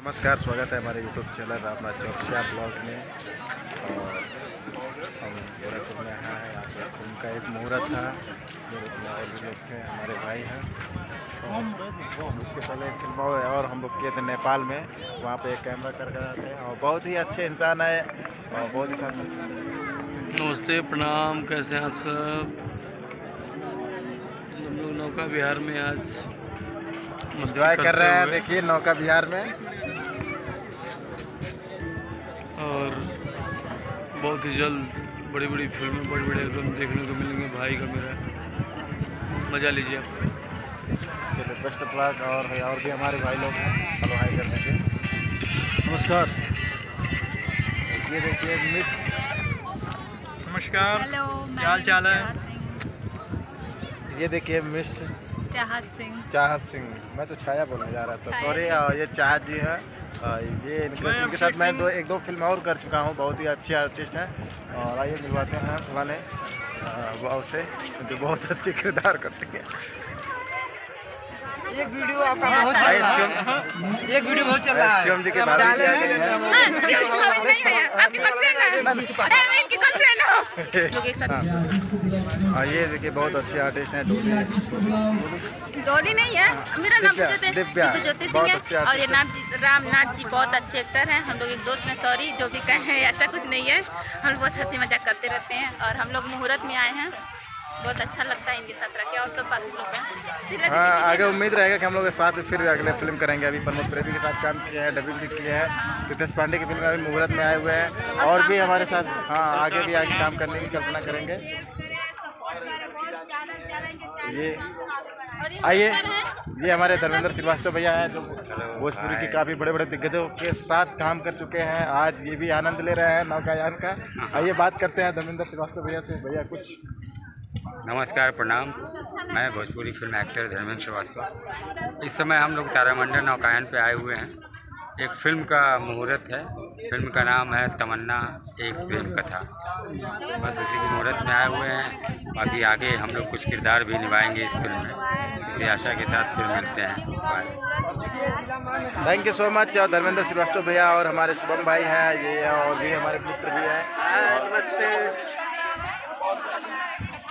नमस्कार, स्वागत है हमारे YouTube channel Ramnath Chaurasia blog में। और हम गोरखपुर में हैं। यहाँ पर फिल्म का एक मुहूर्त था। मुहूर्त में और भी लोग थे, हमारे भाई हैं। उसके पहले एक फिल्म और हम लोग किए थे नेपाल में। वहाँ पे एक कैमरा कर आते हैं और बहुत ही अच्छे इंसान है और बहुत ही साथ। नमस्ते, प्रणाम, कैसे हैं आप सब। हम लोग नौका विहार में आज एंजॉय कर रहे हैं। देखिए नौका विहार में, और बहुत ही जल्द बड़ी बड़ी फिल्में, बड़े बड़े एल्बम देखने को मिलेंगे। भाई का मेरा मजा लीजिए आप। चलिए बेस्ट ऑफ लक। और भी हमारे भाई लोग हैं, हेलो हाई कर दीजिए। नमस्कार। ये देखिए मिस। नमस्कार, हेलो, क्या हाल चाल है? ये देखिए मिस चाहत सिंह। मैं तो छाया बोलने जा रहा था, सॉरी। ये चाहत जी है। ये इनके साथ मैं एक दो फिल्म और कर चुका हूँ। बहुत ही अच्छे आर्टिस्ट हैं। और आइए मिलवाते हैं फलाने वाव से, जो बहुत अच्छे किरदार करते हैं। एक वीडियो आपका बहुत चल रहा है। एक वीडियो बहुत चल रहा है। शिवम जी के बारे में ये देखिए बहुत अच्छे आर्टिस्ट हैं। डोली नहीं है, मेरा नाम दिव्या ज्योति सिंह है। और ये नाम रामनाथ जी बहुत अच्छे एक्टर हैं। हम लोग एक दोस्त हैं, सॉरी जो भी कहें, ऐसा कुछ नहीं है। हम लोग बस हंसी मजाक करते रहते हैं। और हम लोग मुहूर्त में आए हैं, बहुत अच्छा लगता है इनके साथ रह के। और सब बाकी लोग हैं। हाँ, आगे उम्मीद रहेगा कि हम लोग के साथ फिर अगले फिल्म करेंगे। अभी प्रमोद प्रेमी के साथ काम किए हैं, डबिंग भी किए हैं। रितेश पांडे की फिल्म में अभी मुहूर्त में आए हुए हैं। और भी हमारे साथ आगे भी आगे काम करने की कल्पना करेंगे। ये आइए, ये हमारे धर्मेंद्र श्रीवास्तव भैया हैं, जो भोजपुरी की काफ़ी बड़े बड़े दिग्गजों के साथ काम कर चुके हैं। आज ये भी आनंद ले रहे हैं नौकायान का। आइए बात करते हैं धर्मेंद्र श्रीवास्तव भैया से। भैया कुछ। नमस्कार, प्रणाम। मैं भोजपुरी फिल्म एक्टर धर्मेंद्र श्रीवास्तव। इस समय हम लोग तारामंडल नौकायन पे आए हुए हैं। एक फिल्म का मुहूर्त है। फिल्म का नाम है तमन्ना एक प्रेम कथा। बस उसी के मुहूर्त में आए हुए हैं। बाकी आगे हम लोग कुछ किरदार भी निभाएंगे इस फिल्म में। इसी आशा के साथ फिर मिलते हैं। Bye. Thank you so much Dharmendra Srivastava भैया। और हमारे शुभम भाई हैं ये, और भी हमारे मित्र भी हैं। नमस्ते।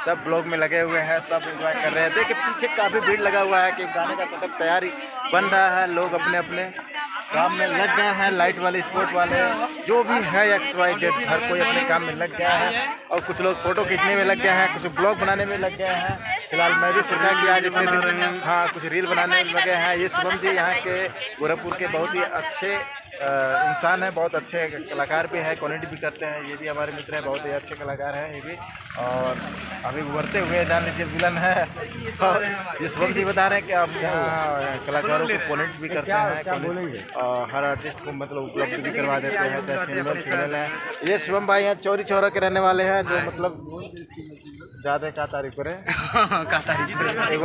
सब ब्लॉग में लगे हुए हैं, सब एंजॉय कर रहे हैं। देखिए पीछे काफ़ी भीड़ लगा हुआ है कि गाने का सेटअप तैयारी बन रहा है। लोग अपने अपने काम में लग गए हैं। लाइट वाले, स्पोर्ट वाले, जो भी है XYZ, हर कोई अपने काम में लग गया है। और कुछ लोग फोटो खींचने में लग गए हैं, कुछ ब्लॉग बनाने में लग गए हैं। फिलहाल मैं भी सोचा कि आज इतने दिन कुछ रील बनाने में लगे हैं। ये शुभम जी यहाँ के गोरखपुर के बहुत ही अच्छे इंसान है, बहुत अच्छे कलाकार भी है, कॉमेडी भी करते हैं। ये भी हमारे मित्र हैं, बहुत ही अच्छे कलाकार हैं ये भी। और अभी उभरते हुए जान लीजिए विलन है। और ये शुभम जी बता रहे हैं कि आप यहाँ कलाकारों को कॉमेडी भी करते हैं और हर आर्टिस्ट को मतलब उपलब्ध भी करवा देते हैं, चाहे फीमेल हैं। ये शुभम भाई हैं, चौरी चौरा के रहने वाले हैं, जो मतलब ज़्यादा का तारीफ करें। एक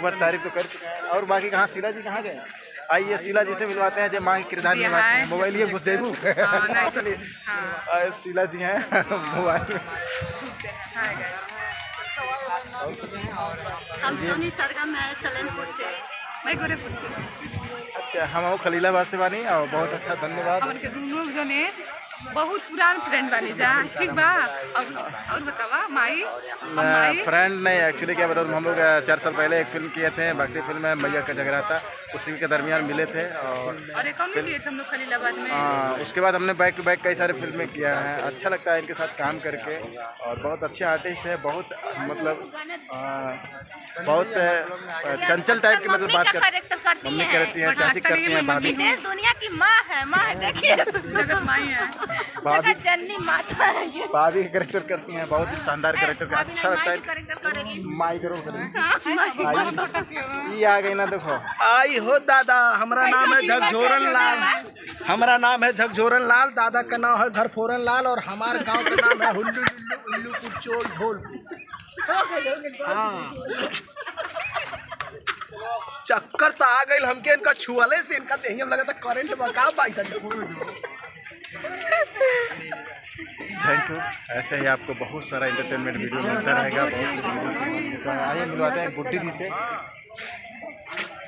बार तारीफ तो कर चुके हैं। और बाकी कहाँ शीला जी कहाँ गए? आइए शीला जी से मिलवाते हैं, जो माँ की किरदार निभाते हैं। मोबाइल ये घुस जाइबू। चलिए शीला जी हैं मोबाइल में। हम सोनी सरगम है, सलेमपुर से, मैं गोरखपुर से। अच्छा, हम खलीलाबाद से बानी। और बहुत अच्छा, धन्यवाद। हमके दोनों जने बहुत पुरान फ्रेंड बनी जा, ठीक बा। और बतावा माई फ्रेंड नहीं, एक्चुअली क्या बताऊँ, हम लोग 4 साल पहले एक फिल्म किए थे, भक्ति फिल्म में मैया का जगराता, उसी के दरमियान मिले थे। और हम लोग खलीलाबाद में। उसके बाद हमने बैक टू बैक कई सारे फिल्में किया है। अच्छा लगता है इनके साथ काम करके। और बहुत अच्छे आर्टिस्ट है, बहुत मतलब बहुत चंचल टाइप की मतलब बात मम्मी करती है, चाची करती हैं, भाभी दुनिया की माँ है। माँ है, देखिए जगत माई है, जननी माता है। भाभी का करेक्टर करती हैं, बहुत ही शानदार करेक्टर का। अच्छा लगता है। माई करो ये आ गई ना, देखो आई हो दादा। हमारा नाम है झकझोरन लाल। हमारा नाम है झकझोरन लाल। दादा का नाम है घरफोरन लाल। और हमारे गांव का नाम है हुल्लू लुल्लू उल्लू कुचोल ढोलपुर। हाँ, चक्कर तो आ गई हमके इनका छुअले से। इनका देही हम लगा था करंट बका पैसा। Thank you. ऐसे ही आपको बहुत सारा एंटरटेनमेंट वीडियो मिलता रहेगा। बहुत आइए मिलवाते हैं गुड्डी जी से।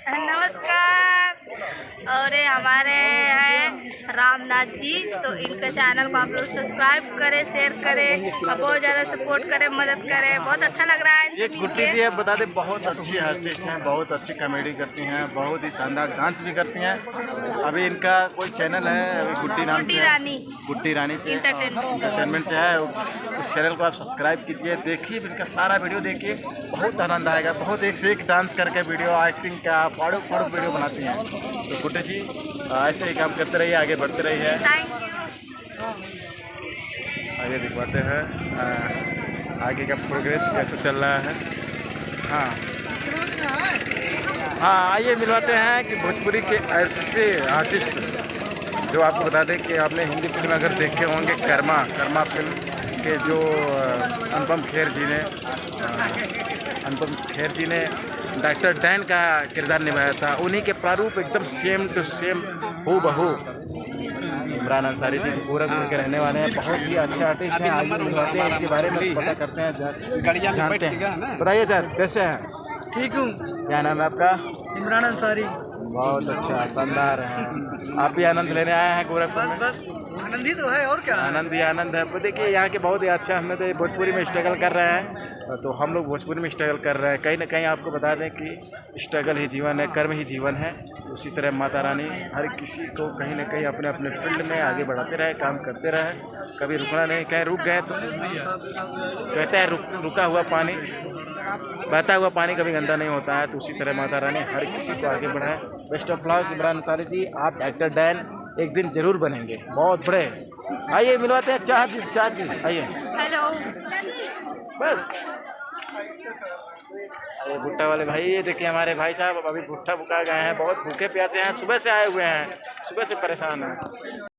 नमस्कार। और ये हमारे हैं रामनाथ जी, तो इनके चैनल को आप लोग सब्सक्राइब करें, शेयर करें और बहुत ज़्यादा सपोर्ट करें, मदद करें। बहुत अच्छा लग रहा है। ये गुड्डी जी है, बता दें बहुत अच्छी आर्टिस्ट हैं, बहुत अच्छी कॉमेडी करती हैं, बहुत ही शानदार डांस भी करती हैं। अभी इनका कोई चैनल है अभी गुड्डी नाम से, गुड्डी रानी से एंटरटेनमेंट से है। उस चैनल को आप सब्सक्राइब कीजिए, देखिए इनका सारा वीडियो देखिए, बहुत आनंद आएगा। बहुत एक से एक डांस करके वीडियो, एक्टिंग का फाड़ू वीडियो बनाती हैं। तो गुड्डी जी ऐसे ही काम करते रहिए, आगे बढ़ते रहिए। आगे दिखवाते हैं आगे का प्रोग्रेस कैसे चल रहा है। हाँ आइए मिलवाते हैं कि भोजपुरी के ऐसे आर्टिस्ट जो आपको बता दें कि आपने हिंदी फिल्म अगर देखे होंगे, कर्मा फिल्म के जो अनुपम खेर जी ने डॉक्टर डैन का किरदार निभाया था, उन्हीं के प्रारूप एकदम सेम टू सेम हूबहू इमरान अंसारी जी गोरखपुर के रहने वाले हैं। बहुत ही अच्छे आर्टिस्ट हैं। आइए मिलवाते हैं, इनके बारे में पता करते हैं, जानते हैं। बताइए सर कैसे हैं? ठीक हूँ। क्या नाम है आपका? इमरान अंसारी। बहुत अच्छा, शानदार है। आप भी आनंद लेने आए हैं गोरखपुर में? बस आनंद ही तो है, और क्या आनंद ही आनंद है। तो देखिए यहाँ के बहुत ही अच्छा, हमने तो भोजपुरी में स्ट्रगल कर रहे हैं, तो हम लोग भोजपुरी में स्ट्रगल कर रहे हैं। कहीं ना कहीं आपको बता दें कि स्ट्रगल ही जीवन है, कर्म ही जीवन है। उसी तरह माता रानी हर किसी को कहीं ना कहीं अपने अपने फील्ड में आगे बढ़ाते रहे, काम करते रहे, कभी रुकना नहीं। कहीं रुक गए तो कहते हैं रुका हुआ पानी, बहता हुआ पानी कभी गंदा नहीं होता है। तो उसी तरह माता रानी हर किसी को आगे बढ़ाए। Best of luck Imran Ansari ji, आप एक्टर डैन एक दिन जरूर बनेंगे, बहुत बड़े। आइए मिलवाते हैं चाह जी आइए। हेलो। बस अरे भुट्टा वाले भाई, ये देखिए हमारे भाई साहब अभी भुट्टा बुका गए हैं, बहुत भूखे प्यासे हैं, सुबह से आए हुए हैं, सुबह से परेशान हैं।